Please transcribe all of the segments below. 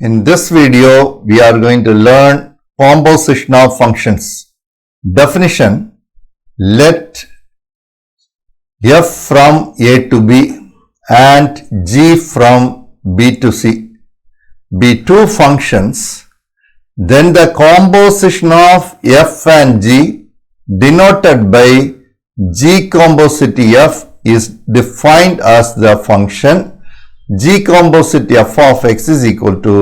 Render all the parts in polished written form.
In this video, we are going to learn composition of functions. Definition: let f from a to b and g from b to c be two functions, then the composition of f and g denoted by g composite f is defined as the function g composite f of x is equal to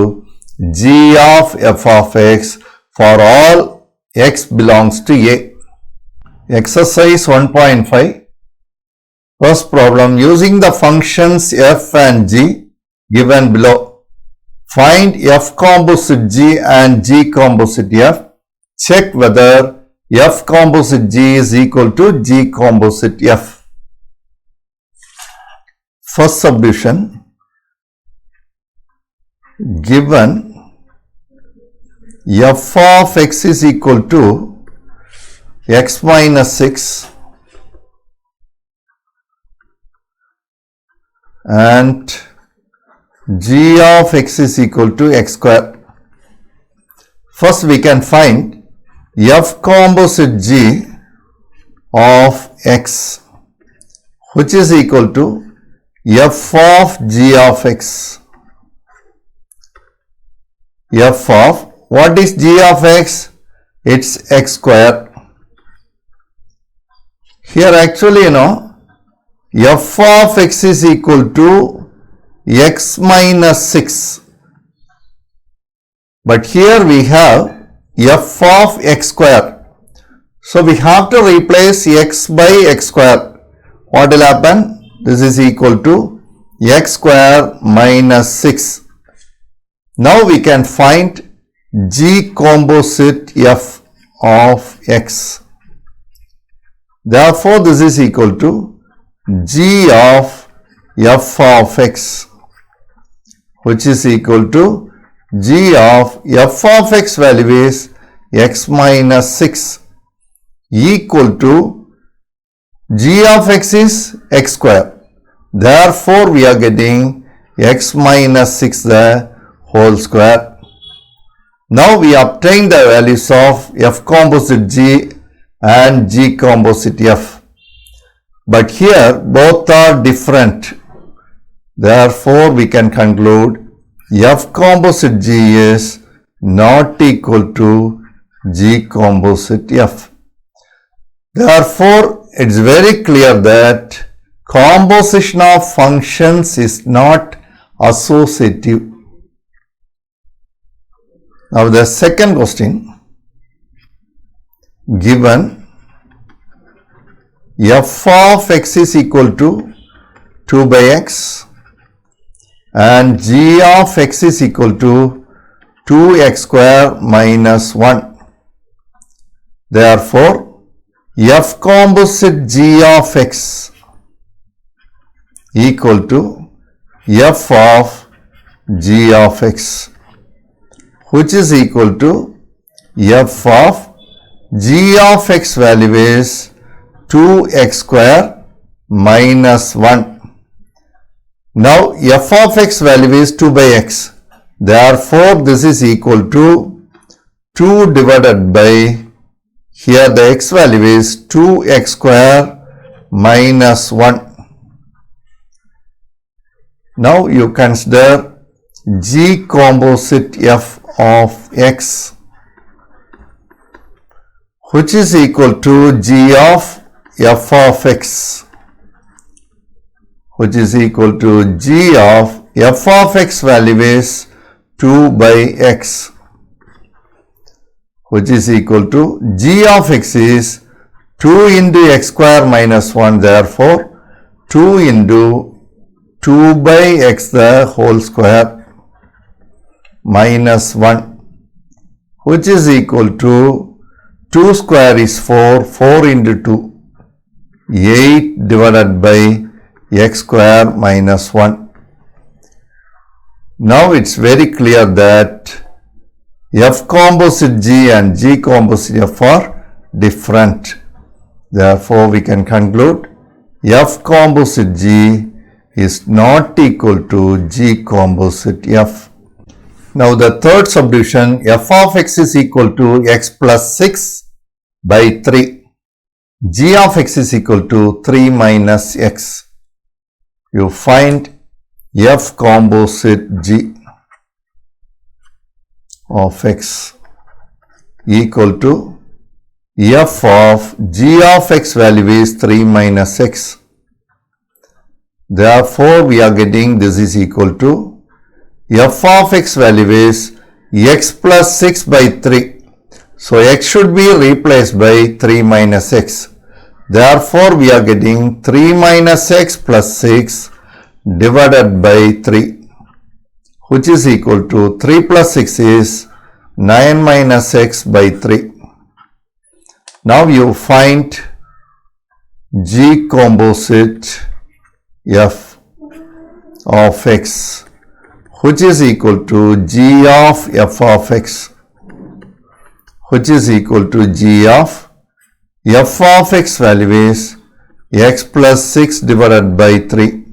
g of f of x for all x belongs to a. Exercise 1.5. First problem, using the functions f and g given below, find f composite g and g composite f. Check whether f composite g is equal to g composite f. First subdivision, given f of x is equal to x minus 6 and g of x is equal to x square. First we can find f composite g of x, which is equal to f of g of x. F of, what is g of x? It's x square. Here actually f of x is equal to x minus 6. But here we have f of x square. So we have to replace x by x square. What will happen? This is equal to x square minus 6. Now we can find g composite f of x. Therefore, this is equal to g of f of x, which is equal to g of f of x value is x minus 6 equal to g of x is x square. Therefore, we are getting x minus 6 the whole square. Now we obtain the values of f composite g and g composite f. But here both are different. Therefore, we can conclude f composite g is not equal to g composite f. Therefore, it's very clear that composition of functions is not associative. Now the second question, given f of x is equal to 2 by x and g of x is equal to 2x square minus 1. Therefore, f composite g of x equal to f of g of x, which is equal to f of g of x value is 2x square minus 1. Now f of x value is 2 by x. Therefore, this is equal to 2 divided by, here the x value is 2x square minus 1. Now you consider g composite f of x, which is equal to g of f of x, which is equal to g of f of x value is 2 by x, which is equal to g of x is 2 into x square minus 1. Therefore, 2 into 2 by x the whole square minus 1, which is equal to 2 square is 4, 4 into 2, 8 divided by x square minus 1. Now it's very clear that f composite g and g composite f are different. Therefore, we can conclude f composite g is not equal to G composite F. Now the third subdivision, f of x is equal to x plus 6 by 3. G of x is equal to 3 minus x. You find f composite g of x equal to f of g of x value is 3 minus x. Therefore, we are getting this is equal to f of x value is x plus 6 by 3. So, x should be replaced by 3 minus x. Therefore, we are getting 3 minus x plus 6 divided by 3, which is equal to 3 plus 6 is 9 minus x by 3. Now, you find G composite f of x, which is equal to g of f of x, which is equal to g of f of x value is x plus 6 divided by 3,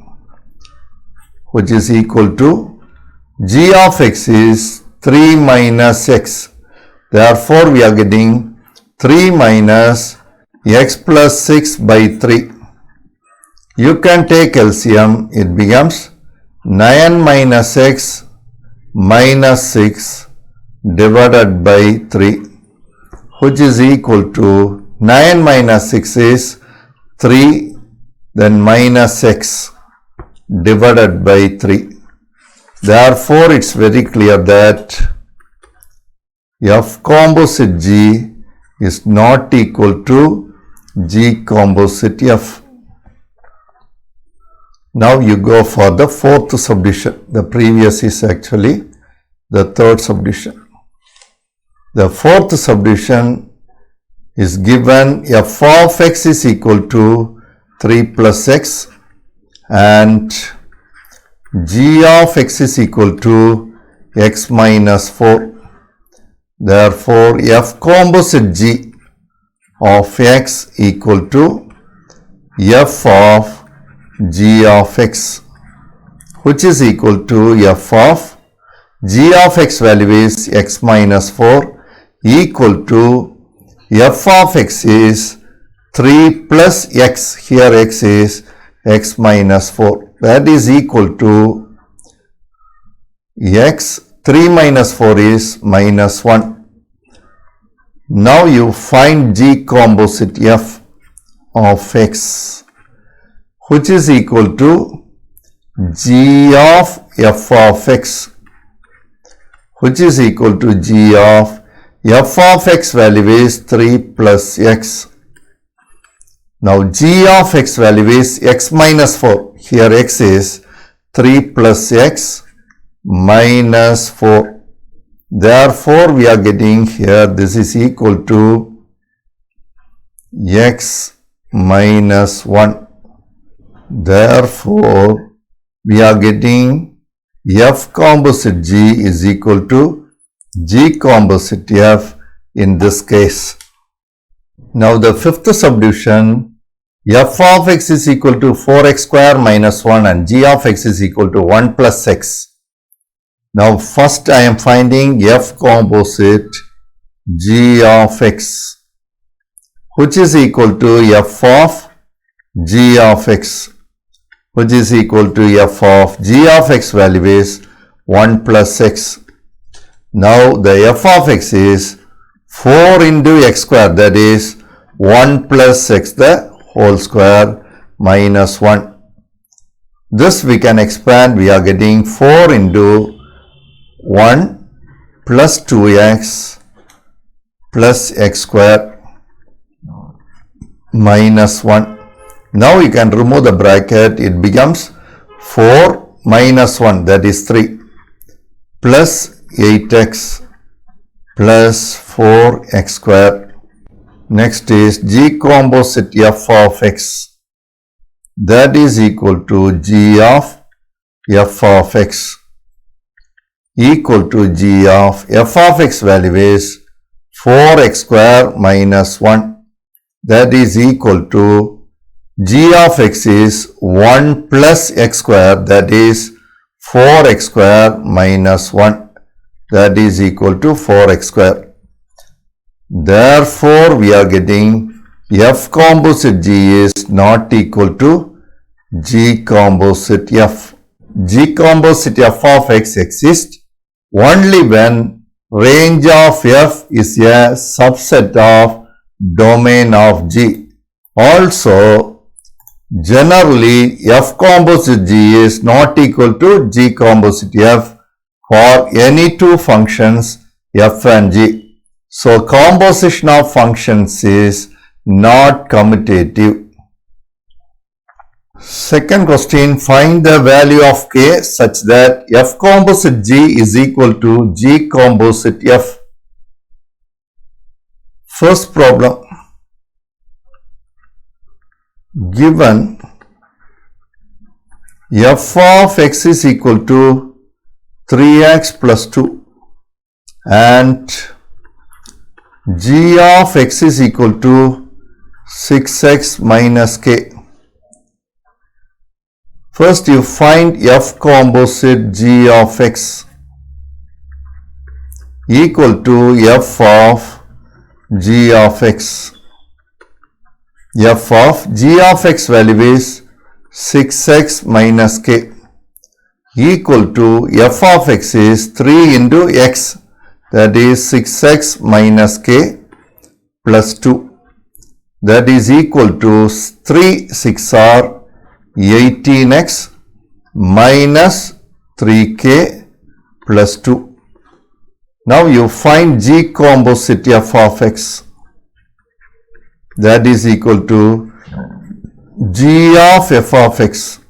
which is equal to g of x is 3 minus x. Therefore, we are getting 3 minus x plus 6 by 3. You can take LCM, it becomes 9 minus x minus 6 divided by 3, which is equal to 9 minus 6 is 3, then minus x divided by 3. Therefore, it's very clear that f composite g is not equal to g composite f. Now you go for the fourth subdivision. The previous is actually the third subdivision. The fourth subdivision is given f of x is equal to 3 plus x and g of x is equal to x minus 4. Therefore, f composite g of x equal to f of g of x, which is equal to f of g of x value is x minus 4 equal to f of x is 3 plus x, here x is x minus 4, that is equal to x 3 minus 4 is minus 1. Now you find g composite f of x, which is equal to g of f of x, which is equal to g of f of x value is 3 plus x. Now g of x value is x minus 4. Here x is 3 plus x minus 4. Therefore, we are getting here this is equal to x minus 1. Therefore, we are getting f composite g is equal to g composite f in this case. Now, the fifth subdivision, f of x is equal to 4x square minus 1 and g of x is equal to 1 plus x. Now, first I am finding f composite g of x, which is equal to f of g of x, which is equal to f of g of x value is 1 plus x. Now, the f of x is 4 into x square, that is 1 plus x the whole square minus 1. This we can expand, we are getting 4 into 1 plus 2x plus x square minus 1. Now you can remove the bracket, it becomes 4 minus 1, that is 3 plus 8x plus 4x square. Next is g composite f of x, that is equal to g of f of x equal to g of f of x value is 4x square minus 1, that is equal to g of x is 1 plus x square, that is 4x square minus 1. that is equal to 4x square. Therefore, we are getting F composite G is not equal to G composite F. G composite F of x exists only when range of F is a subset of domain of G. Also, generally F composite G is not equal to G composite F for any two functions F and G. So, composition of functions is not commutative. Second question, find the value of k such that F composite G is equal to G composite F. First problem, given F of x is equal to 3x plus 2 and G of x is equal to 6x minus k. First, you find F composite G of x equal to F of G of x. F of G of x value is 6x minus k equal to F of x is 3 into x, that is 6x minus k plus 2, that is equal to 3 6 are 18x minus 3k plus 2. Now you find G composite F of x, that is equal to G of f of x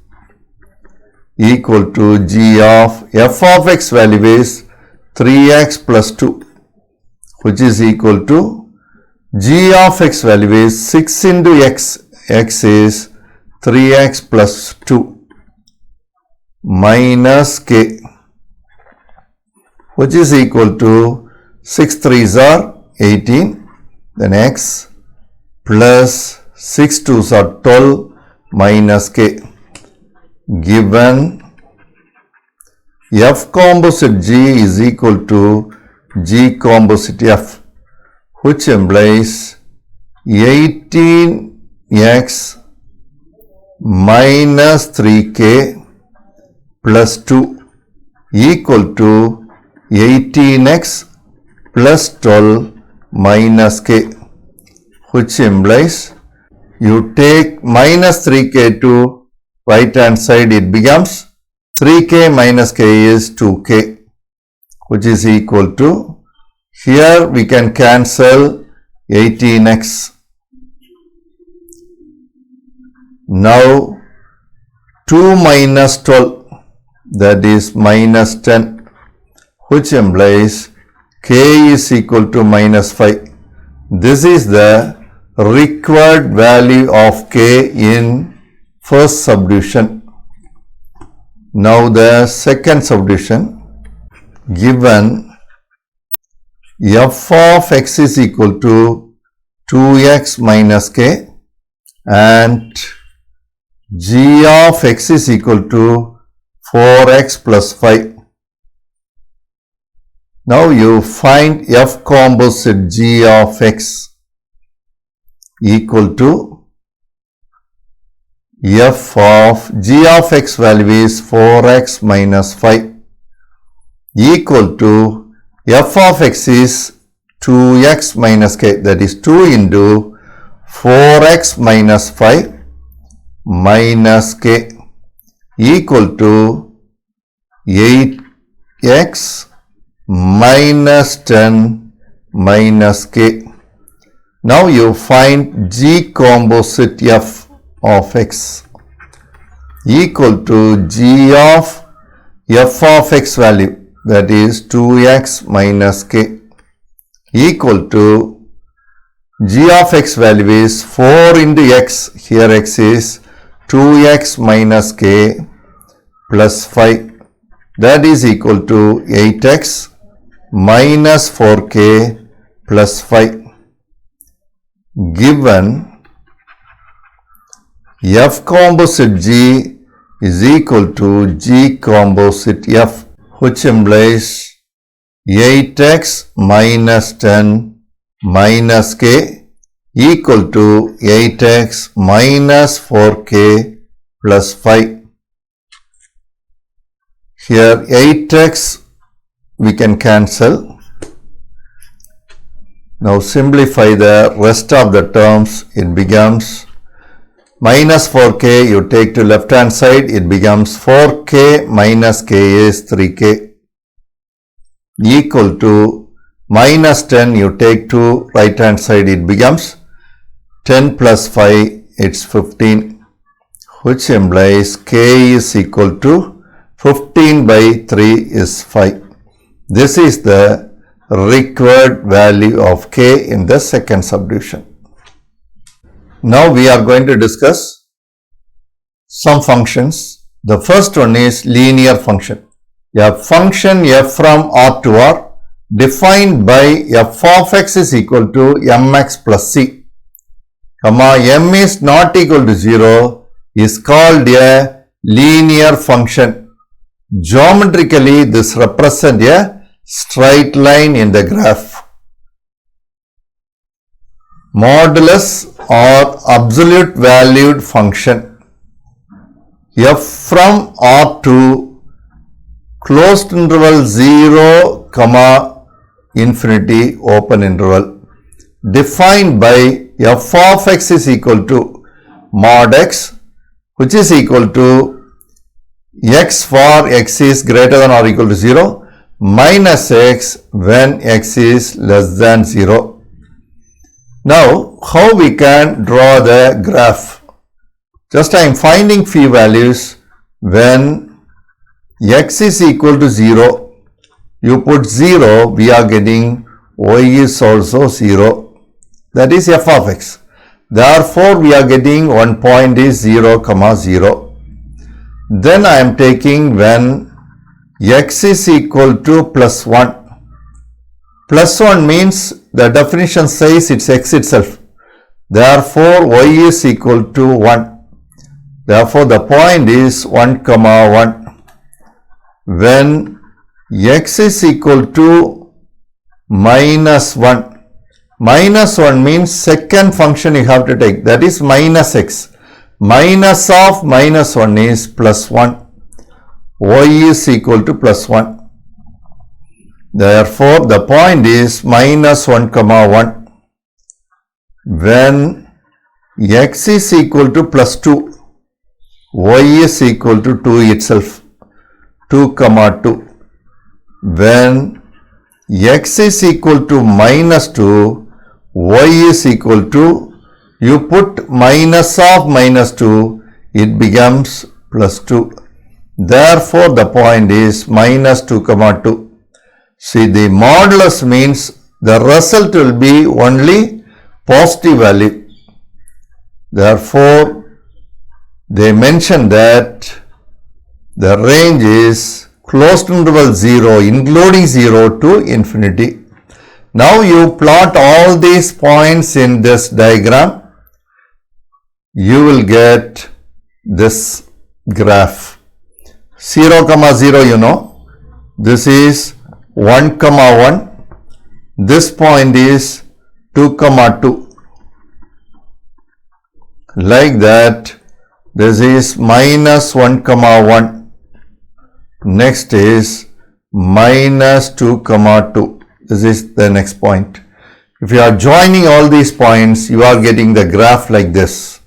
equal to G of f of x value is 3x plus 2, which is equal to G of x value is 6 into x, x is 3x plus 2 minus k, which is equal to 6 3s are 18, then x plus 6 2s are 12 minus k. Given F composite G is equal to G composite F, which implies 18x minus 3k plus 2 equal to 18x plus 12 minus k, which implies you take minus 3k to right hand side, it becomes 3k minus k is 2k, which is equal to, here we can cancel 18x. Now 2 minus 12, that is minus 10, which implies k is equal to minus 5. This is the required value of k in first subdivision. Now the second subdivision, given f of x is equal to 2x minus k and g of x is equal to 4x plus 5. Now you find f composite g of x equal to f of g of x value is 4x minus 5 equal to f of x is 2x minus k, that is 2 into 4x minus 5 minus k equal to 8x minus 10 minus k. Now you find G composite f of x equal to G of f of x value, that is 2x minus k equal to G of x value is 4 into x, here x is 2x minus k plus 5, that is equal to 8x minus 4k plus 5. Given f composite G is equal to G composite f, which implies 8x minus 10 minus k equal to 8x minus 4k plus 5. Here 8x we can cancel. Now simplify the rest of the terms. It becomes minus 4k, you take to left hand side, it becomes 4k minus k is 3k equal to minus 10, you take to right hand side, it becomes 10 plus 5, it's 15, which implies k is equal to 15 by 3 is 5. This is the required value of k in the second subdivision. Now we are going to discuss some functions. The first one is linear function. A function f from R to R defined by f of x is equal to mx plus c, m is not equal to 0 is called a linear function. Geometrically, this represents a straight line in the graph. Modulus or absolute valued function. F from R to closed interval 0, infinity open interval defined by f of x is equal to mod x, which is equal to x for x is greater than or equal to 0 minus x when x is less than 0. Now, how we can draw the graph? Just I am finding few values. When x is equal to 0, you put 0, we are getting y is also 0. That is f of x. Therefore, we are getting one point is 0, 0. Then I am taking when x is equal to plus 1. Plus 1 means the definition says it's x itself. Therefore, y is equal to 1. Therefore, the point is 1, 1. When x is equal to minus 1. Minus 1 means second function you have to take, that is minus x. Minus of minus 1 is plus 1. Y is equal to plus 1. Therefore, the point is minus 1, 1. When x is equal to plus 2, y is equal to 2 itself. 2, 2. When x is equal to minus 2, y is equal to, you put minus of minus 2, it becomes plus 2. Therefore, the point is minus 2, 2. See, the modulus means the result will be only positive value. Therefore, they mention that the range is closed interval 0 including 0 to infinity. Now you plot all these points in this diagram, you will get this graph. 0, 0 you know, this is 1, 1, this point is 2, 2. Like that, this is minus 1, 1. Next is minus 2, 2. This is the next point. If you are joining all these points, you are getting the graph like this.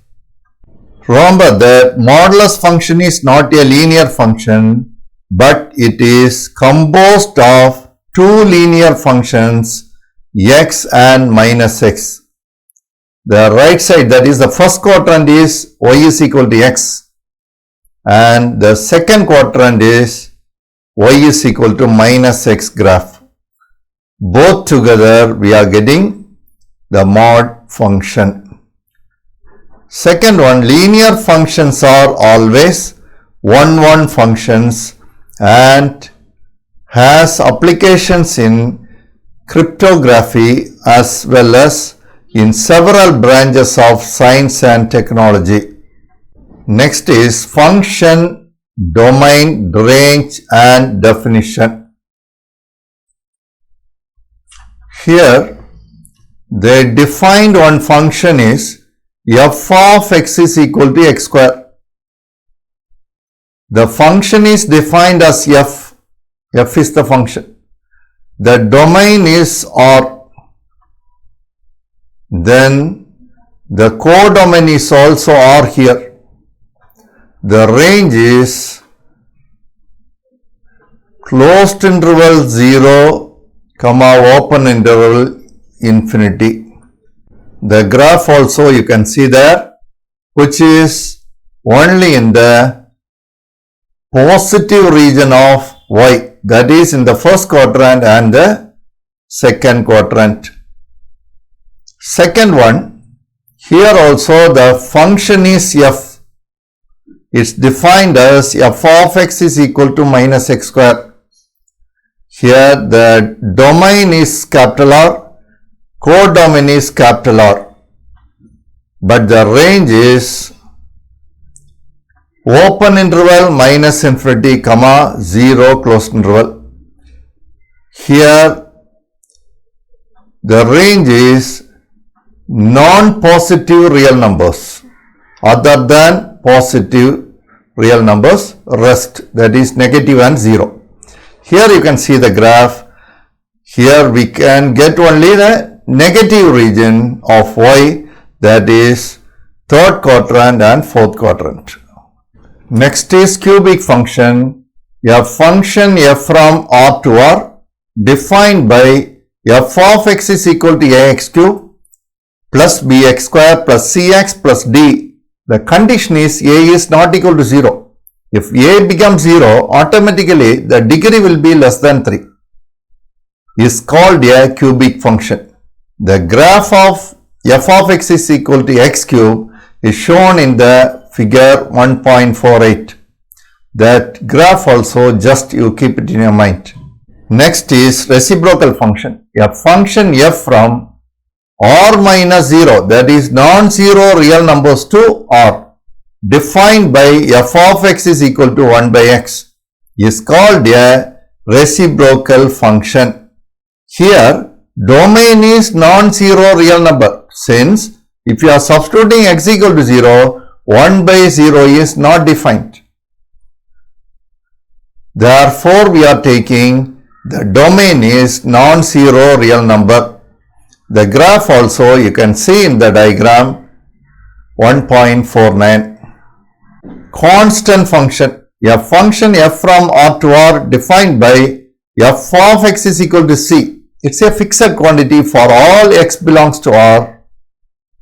Remember that modulus function is not a linear function, but it is composed of two linear functions, x and minus x. The right side, that is the first quadrant, is y is equal to x. And the second quadrant is y is equal to minus x graph. Both together we are getting the mod function. Second one, linear functions are always 1, functions and has applications in cryptography as well as in several branches of science and technology. Next is function, domain, range and definition. Here they defined one function is f of x is equal to x square. The function is defined as f. F is the function. The domain is R. Then the codomain is also R here. The range is closed interval 0, comma open interval infinity. The graph also you can see there, which is only in the positive region of y, that is in the first quadrant and the second quadrant. Second one, here also the function is f. It's defined as f of x is equal to minus x square. Here the domain is capital R, codomain is capital R, but the range is open interval minus infinity, comma 0 closed interval. Here the range is non-positive real numbers other than positive real numbers, rest, that is negative and 0. Here you can see the graph. Here we can get only the negative region of y, that is third quadrant and fourth quadrant. Next is cubic function. A function f from R to R defined by f of x is equal to ax cube plus bx square plus cx plus d. The condition is a is not equal to 0. If a becomes 0, automatically the degree will be less than 3. Is called a cubic function. The graph of f of x is equal to x cube is shown in the figure 1.48. That graph also just you keep it in your mind. Next is reciprocal function. A function f from R minus 0, that is non-zero real numbers to R, defined by f of x is equal to 1 by x, is called a reciprocal function. Here domain is non-zero real number, since if you are substituting x equal to 0, 1 by 0 is not defined. Therefore we are taking the domain is non-zero real number. The graph also you can see in the diagram 1.49. Constant function. A function f from R to R defined by f of x is equal to c. It's a fixed quantity for all x belongs to R,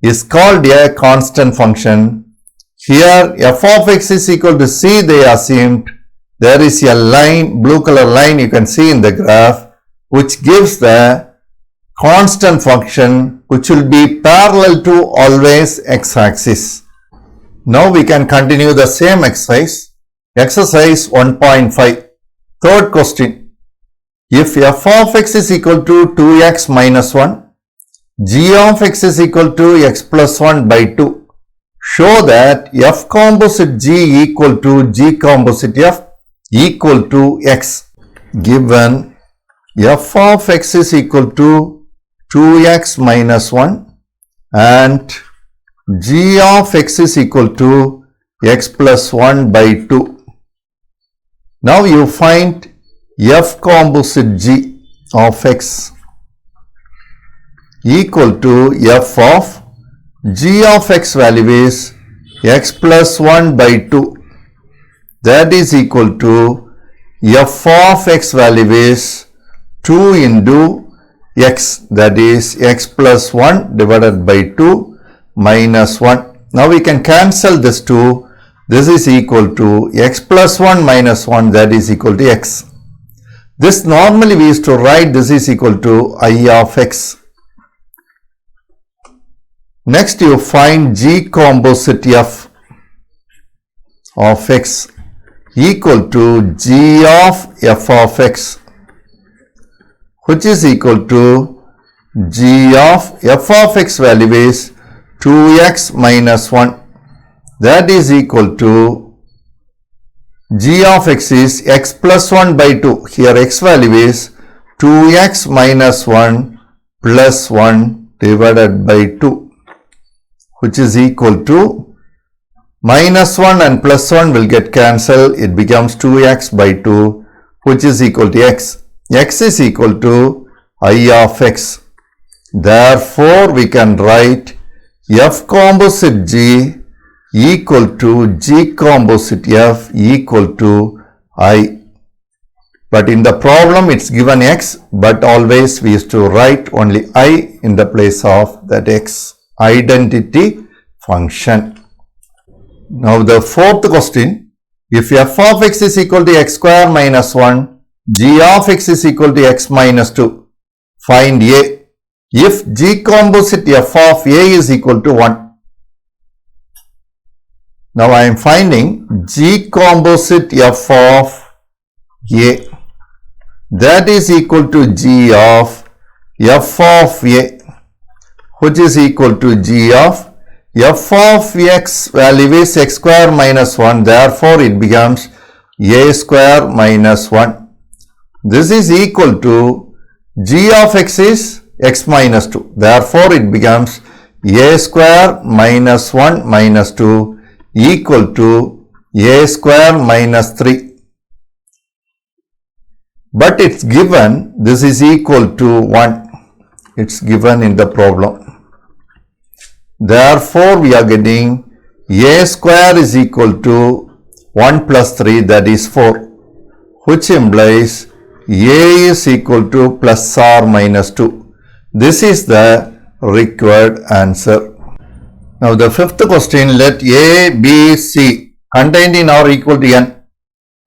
is called a constant function. Here f of x is equal to c, they assumed. There is a line, blue color line you can see in the graph, which gives the constant function which will be parallel to always x-axis. Now we can continue the same exercise. Exercise 1.5. Third question. If f of x is equal to 2x minus 1, g of x is equal to x plus 1 by 2, show that f composite g equal to g composite f equal to x. Given f of x is equal to 2x minus 1 and g of x is equal to x plus 1 by 2. Now you find f composite g of x equal to f of g of x value is x plus 1 by 2. That is equal to f of x value is 2 into x, that is x plus 1 divided by 2 minus 1. Now we can cancel this 2. This is equal to x plus 1 minus 1, that is equal to x. This normally we used to write this is equal to I of x. Next you find g composite f of x equal to g of x, which is equal to g of x value is 2x minus 1. That is equal to g of x is x plus 1 by 2. Here x value is 2x minus 1 plus 1 divided by 2, which is equal to minus 1 and plus 1 will get cancelled. It becomes 2x by 2, which is equal to x. X is equal to I of x. Therefore, we can write F composite G equal to G composite F equal to I. But in the problem, it's given x, but always we used to write only I in the place of that x. Identity function. Now the fourth question, if f of x is equal to x square minus 1, g of x is equal to x minus 2, find a. If g composite f of a is equal to 1. Now I am finding g composite f of a, that is equal to g of f of a, which is equal to g of f of x value is x square minus 1, therefore it becomes a square minus 1. This is equal to g of x is x minus 2, therefore it becomes a square minus 1 minus 2 equal to a square minus 3. But it's given this is equal to 1. It's given in the problem. Therefore, we are getting a square is equal to 1 plus 3, that is 4, which implies a is equal to plus or minus 2. This is the required answer. Now the fifth question, let a, b, c contained in R equal to n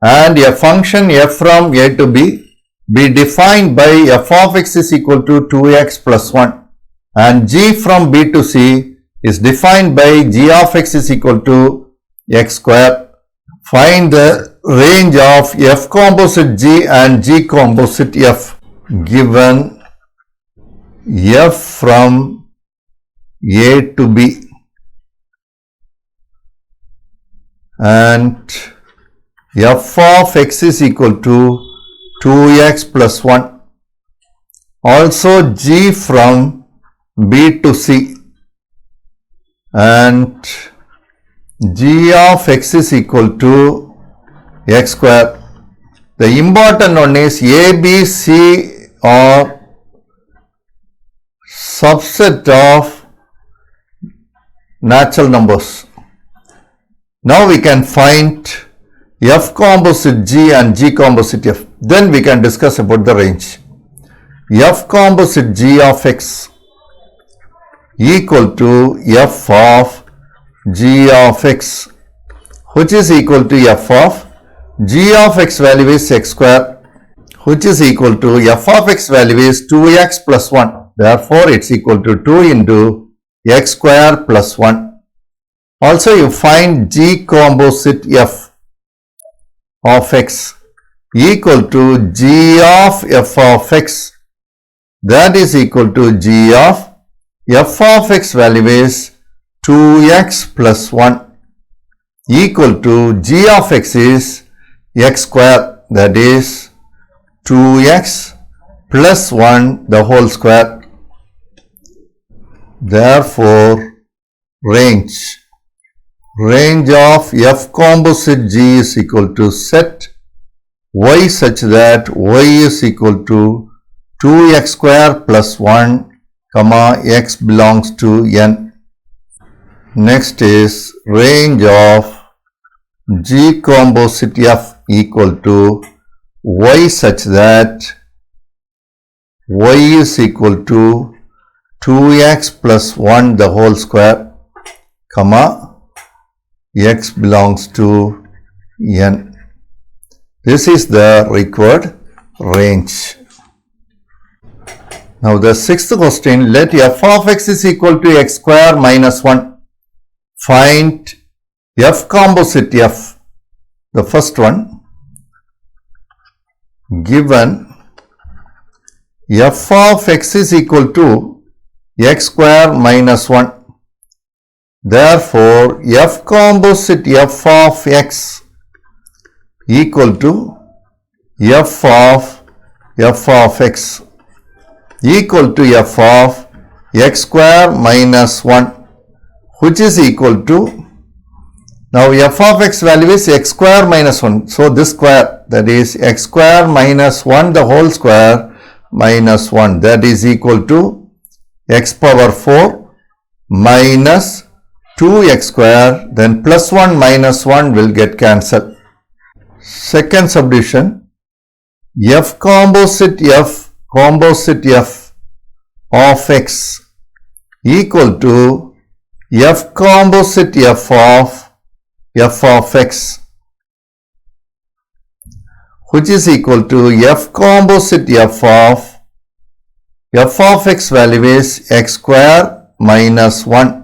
and a function f from a to b be defined by f of x is equal to 2x plus 1 and g from b to c is defined by g of x is equal to x square. Find the range of f composite g and g composite f given f from a to b and f of x is equal to 2x plus 1. Also g from b to c and g of x is equal to x square. The important one is a, b, c are subset of natural numbers. Now we can find f composite g and g composite f. Then we can discuss about the range. F composite g of x equal to f of g of x, which is equal to f of g of x value is x square, which is equal to f of x value is 2x plus 1. Therefore, it's equal to 2 into x square plus 1. Also, you find g composite f of x equal to g of f of x, that is equal to g of f of x value is 2x plus 1 equal to g of x is x square, that is 2x plus 1 the whole square. Therefore, range of f composite g is equal to set y such that y is equal to 2x square plus 1 comma x belongs to n. Next is range of g composite f equal to y such that y is equal to 2x plus 1 the whole square comma x belongs to n. This is the required range. Now the sixth question, let f of x is equal to x square minus 1. Find f composite f. The first one, given f of x is equal to x square minus 1. Therefore, f composite f of x equal to f of x. equal to f of x square minus 1, which is equal to, now f of x value is x square minus 1. So this square, that is x square minus 1 the whole square minus 1, that is equal to x power 4 minus 2x square, then plus 1 minus 1 will get cancelled. Second subdivision, f composite f of x equal to f composite f of x, which is equal to f composite f of x value is x square minus 1.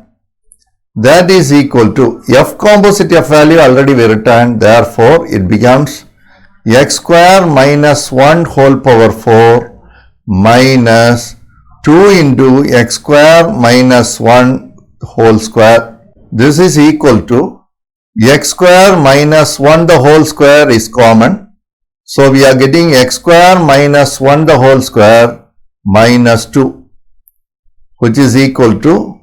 That is equal to f composite f value already we written, therefore it becomes x square minus 1 whole power 4 minus 2 into x square minus 1 whole square. This is equal to x square minus 1 the whole square is common. So we are getting x square minus 1 the whole square minus 2, which is equal to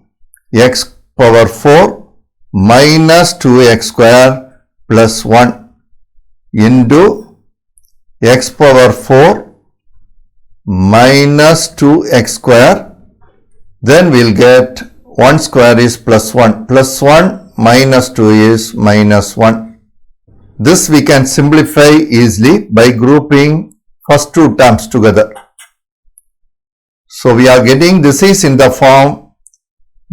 x power 4 minus 2x square plus 1 into x power 4 minus 2x square, then we'll get 1 square is plus 1 minus 2 is minus 1. This we can simplify easily by grouping first two terms together. So we are getting, this is in the form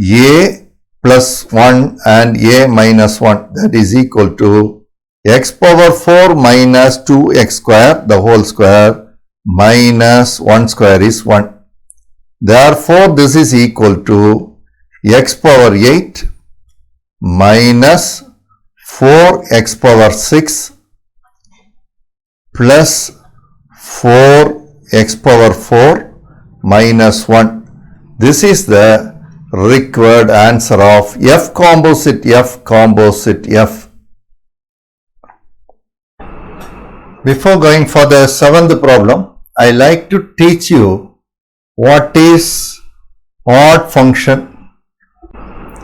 a plus 1 and a minus 1, that is equal to x power 4 minus 2x square the whole square minus 1 square is 1. Therefore this is equal to x power 8 minus 4x power 6 plus 4x power 4 minus 1. This is the required answer of f composite f. Before going for the seventh problem, I like to teach you what is odd function.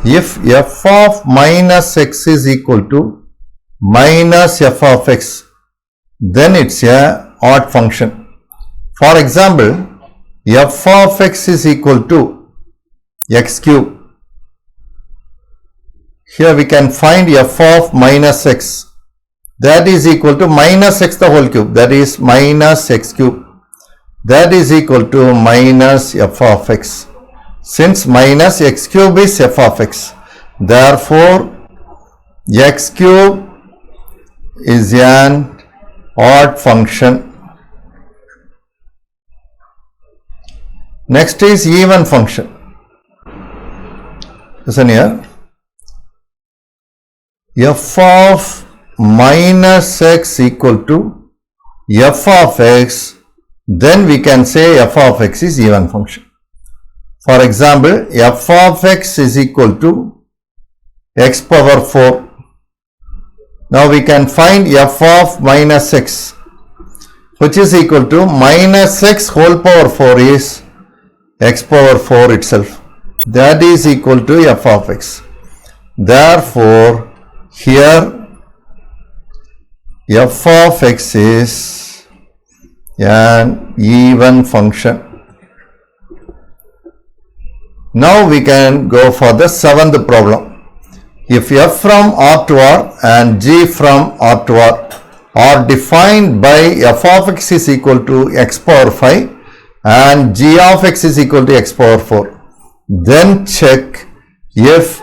If f of minus x is equal to minus f of x, then it's a odd function. For example, f of x is equal to x cube. Here we can find f of minus x, that is equal to minus x the whole cube, that is minus x cube, that is equal to minus f of x. Since minus x cube is f of x, therefore x cube is an odd function. Next is even function. Listen here, f of minus x equal to f of x, then we can say f of x is even function. For example, f of x is equal to x power 4. Now we can find f of minus x, which is equal to minus x whole power 4 is x power 4 itself, that is equal to f of x. Therefore here f of x is an even function. Now we can go for the seventh problem. If f from R to R and g from R to R are defined by f of x is equal to x power 5 and g of x is equal to x power 4, then check if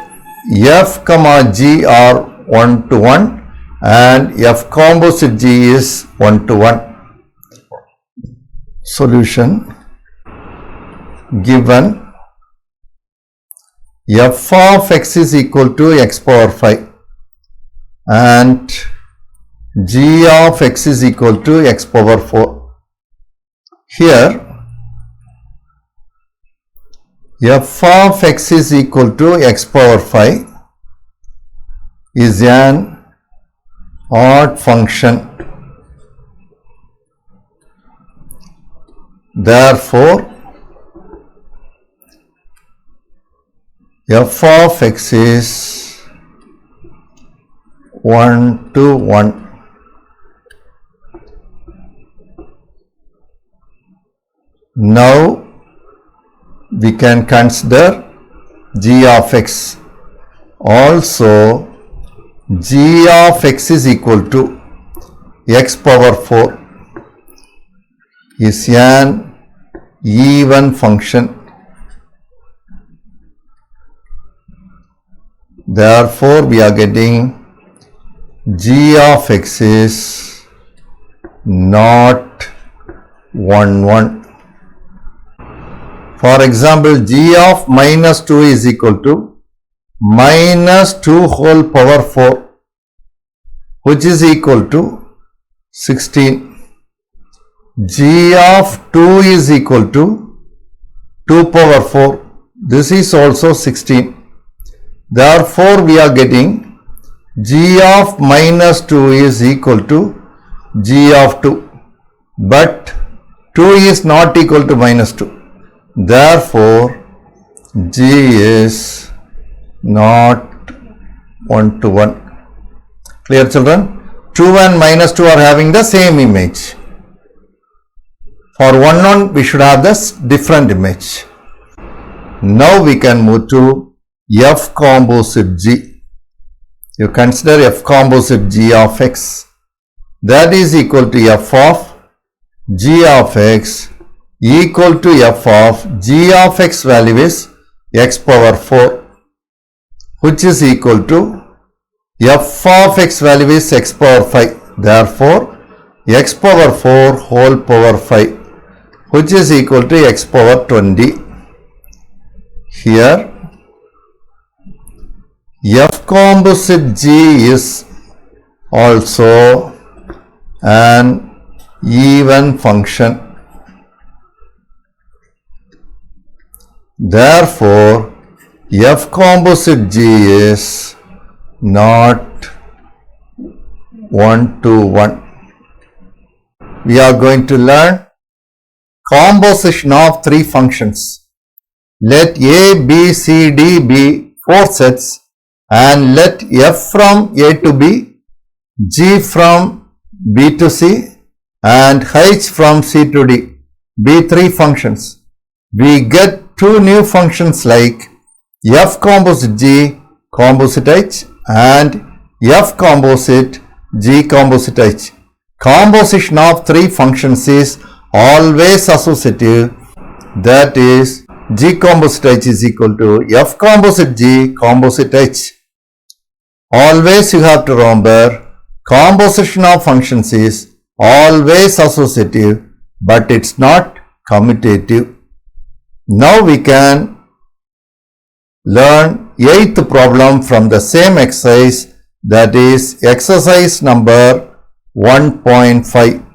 f comma g are 1 to 1 and f composite g is 1 to 1. Solution: given f of x is equal to x power 5 and g of x is equal to x power 4. Here f of x is equal to x power 5 is an odd function. Therefore f of x is 1 to 1. Now we can consider g of x. Also, g of x is equal to x power 4 is an even function. Therefore, we are getting g of x is not 1, 1. For example, g of minus 2 is equal to minus 2 whole power 4, which is equal to 16. G of 2 is equal to 2 power 4. This is also 16. Therefore, we are getting g of minus 2 is equal to g of 2. But 2 is not equal to minus 2. Therefore, g is not 1 to 1. Clear, children? 2 and minus 2 are having the same image. For 1, 1, we should have this different image. Now we can move to f composite g. You consider f composite g of x. That is equal to f of g of x equal to f of g of x value is x power 4, which is equal to f of x value is x power 5. Therefore, x power 4 whole power 5, which is equal to x power 20. Here, f composite g is also an even function. Therefore, f composite g is not 1 to 1. We are going to learn composition of 3 functions. Let a, b, c, d be 4 sets and let f from a to b, g from b to c and h from c to d be 3 functions. We get 2 new functions like f composite g composite h and f composite g composite h. Composition of 3 functions is always associative, that is g composite h is equal to f composite g composite h. Always you have to remember, composition of functions is always associative, but it's not commutative. Now we can learn 8th problem from the same exercise, that is exercise number 1.5.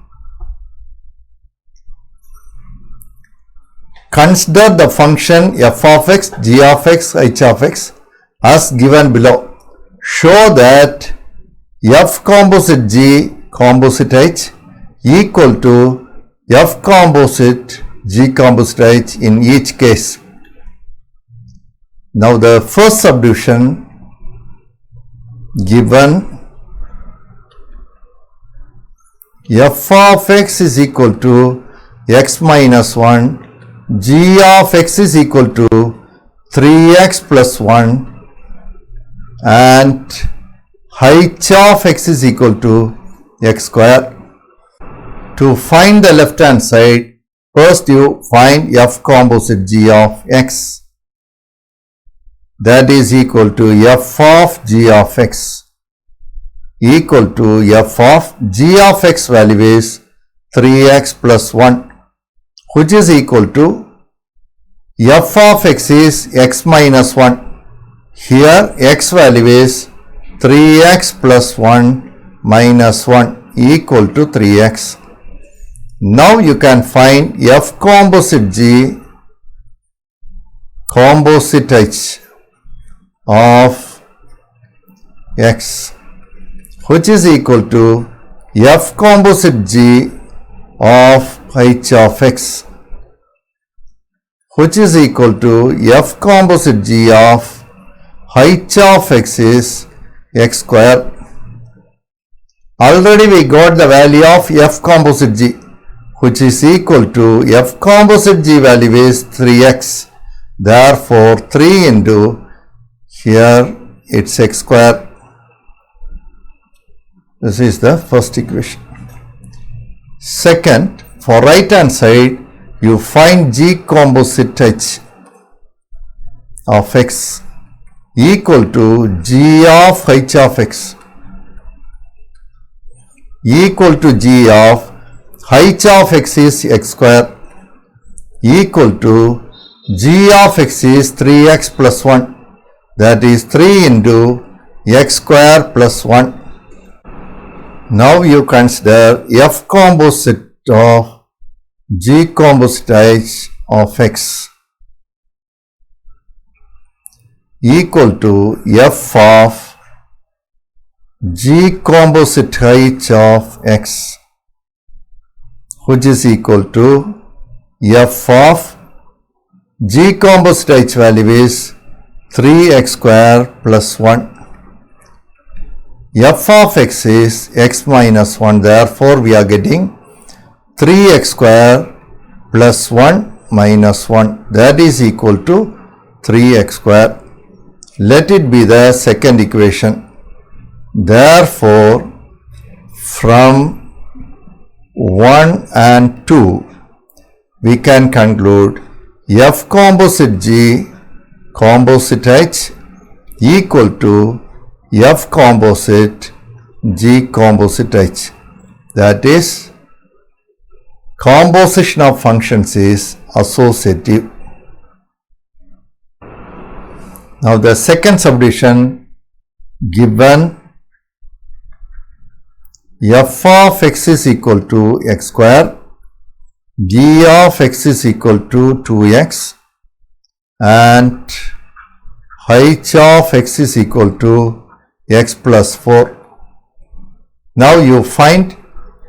Consider the function f of x, g of x, h of x as given below. Show that f composite g composite h equal to f composite g composite h in each case. Now the first subdivision given f of x is equal to x minus 1, g of x is equal to 3x plus 1 and h of x is equal to x square. To find the left hand side, first you find f composite g of x, that is equal to f of g of x equal to f of g of x value is 3x plus 1, which is equal to f of x is x minus 1. Here x value is 3x plus 1 minus 1 equal to 3x. Now you can find f composite g composite h of x, which is equal to f composite g of h of x, which is equal to f composite g of H of x is x square. Already we got the value of f composite g, which is equal to f composite g value is 3x. Therefore, 3 into here it's x square. This is the first equation. Second, for right hand side, you find g composite h of x equal to g of h of x equal to g of h of x is x square equal to g of x is 3x plus 1, that is 3 into x square plus 1. Now you consider f composite of g composite h of x equal to f of g composite h of x, which is equal to f of g composite h value is 3x square plus 1. F of x is x minus 1, therefore we are getting 3x square plus 1 minus 1, that is equal to 3x square. Let it be the second equation. Therefore, from 1 and 2, we can conclude f composite g composite h equal to f composite g composite h. That is, composition of functions is associative. Now the second subdivision, given f of x is equal to x square, g of x is equal to 2x, and h of x is equal to x plus 4. Now you find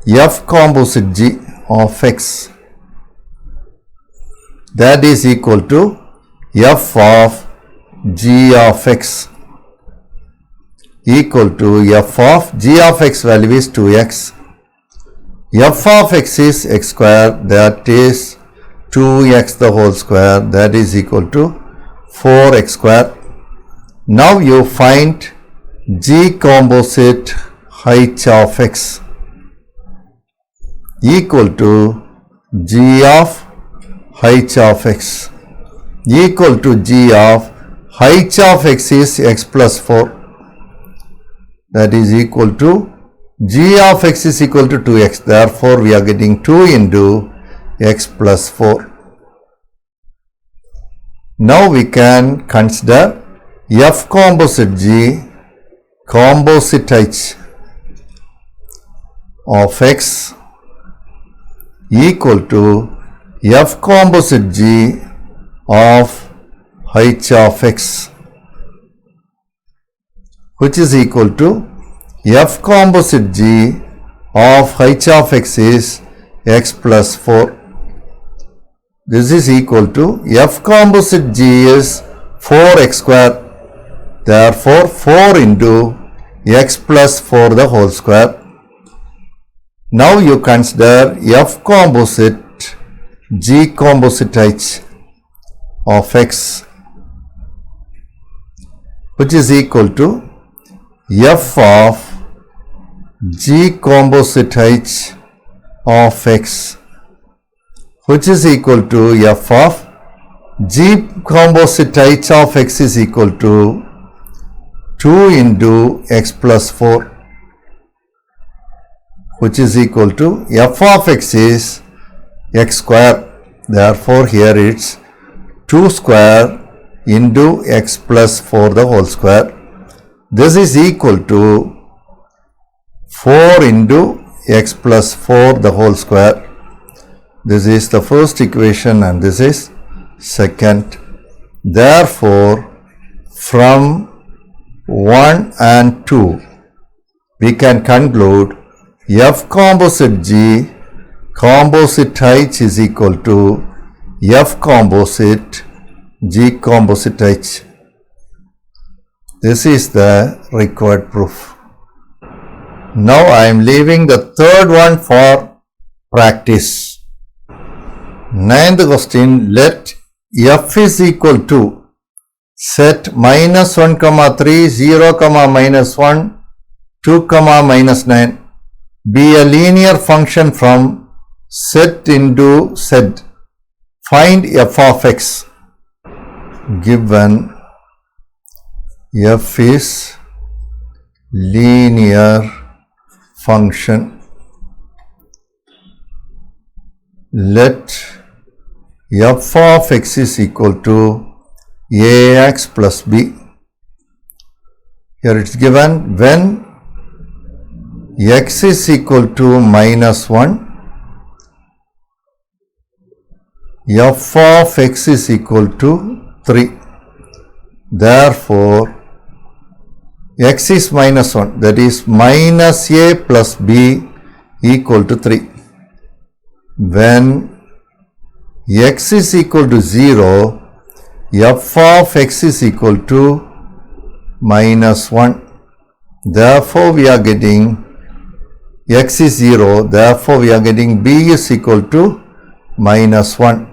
f composite g of x, that is equal to f of g of x equal to f of g of x value is 2x. F of x is x square, that is 2x the whole square, that is equal to 4x square. Now you find g composite h of x equal to g of h of x equal to g of h of x is x plus 4, that is equal to g of x is equal to 2x, therefore we are getting 2 into x plus 4. Now we can consider f composite g composite h of x equal to f composite g of h of x, which is equal to f composite g of h of x is x plus 4. This is equal to f composite g is 4x square, therefore 4 into x plus 4 the whole square. Now you consider f composite g composite h of x, which is equal to f of g composite h of x, which is equal to f of g composite h of x is equal to 2 into x plus 4, which is equal to f of x is x square, therefore here it's 2 square into x plus 4 the whole square. This is equal to 4 into x plus 4 the whole square. This is the first equation and this is second. Therefore, from 1 and 2, we can conclude f composite g composite h is equal to f composite g composite h. This is the required proof. Now I am leaving the third one for practice. Ninth question, let f is equal to set -1, 3, 0, -1, 2, -9 be a linear function from set into set. Find f of x. Given f is linear function, let f of x is equal to ax plus b. Here it's given when x is equal to -1, f of x is equal to 3. Therefore, x is -1, that is -a plus b equal to 3. When x is equal to 0, f of x is equal to -1. Therefore, we are getting x is 0. Therefore, we are getting b is equal to -1.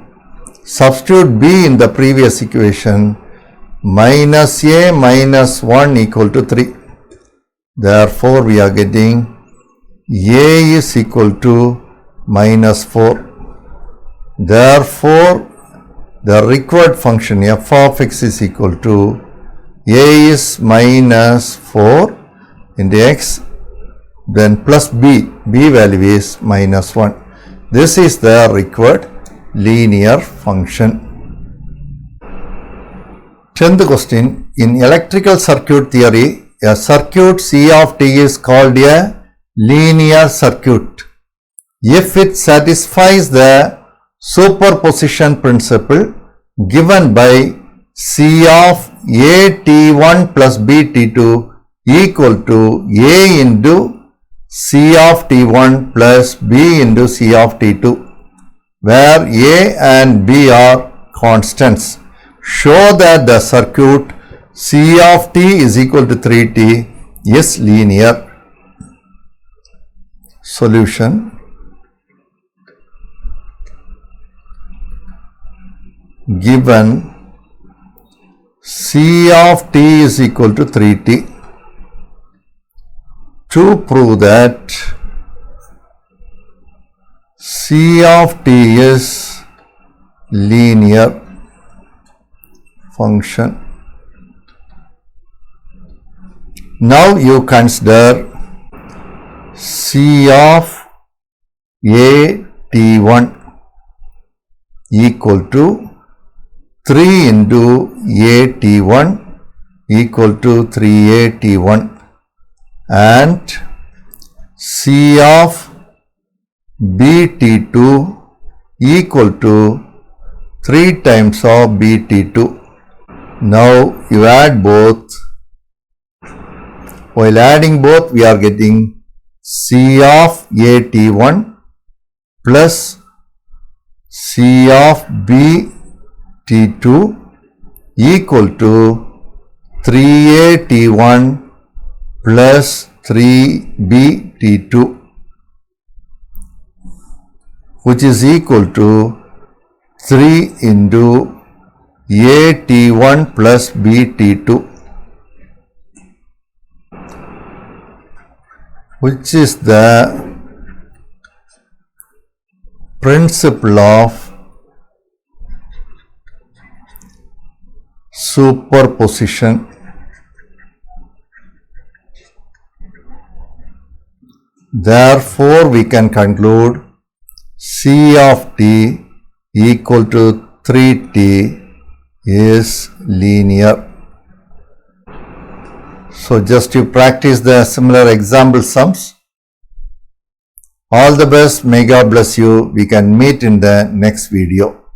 Substitute b in the previous equation. -a minus 1 equal to 3. Therefore, we are getting a is equal to -4. Therefore, the required function f of x is equal to a is -4 into x, then plus b value is -1. This is the required linear function. 10th question, in electrical circuit theory, a circuit C of t is called a linear circuit if it satisfies the superposition principle given by C of a t1 plus b t2 equal to a into C of t1 plus b into C of t2, where a and b are constants. Show that the circuit C of t is equal to 3t is linear. Solution. Given C of t is equal to 3t, to prove that C of t is linear function. Now you consider C of a t1 equal to 3 into a t1 equal to 3a t1 and C of b t2 equal to 3 times of b t2. Now you add both. While adding both, we are getting C of a t1 plus C of b t2 equal to 3a t1 plus 3b t2, which is equal to 3 into a t1 plus b t2, which is the principle of superposition. Therefore, we can conclude C of t equal to 3t is linear. So, just you practice the similar example sums. All the best. May God bless you. We can meet in the next video.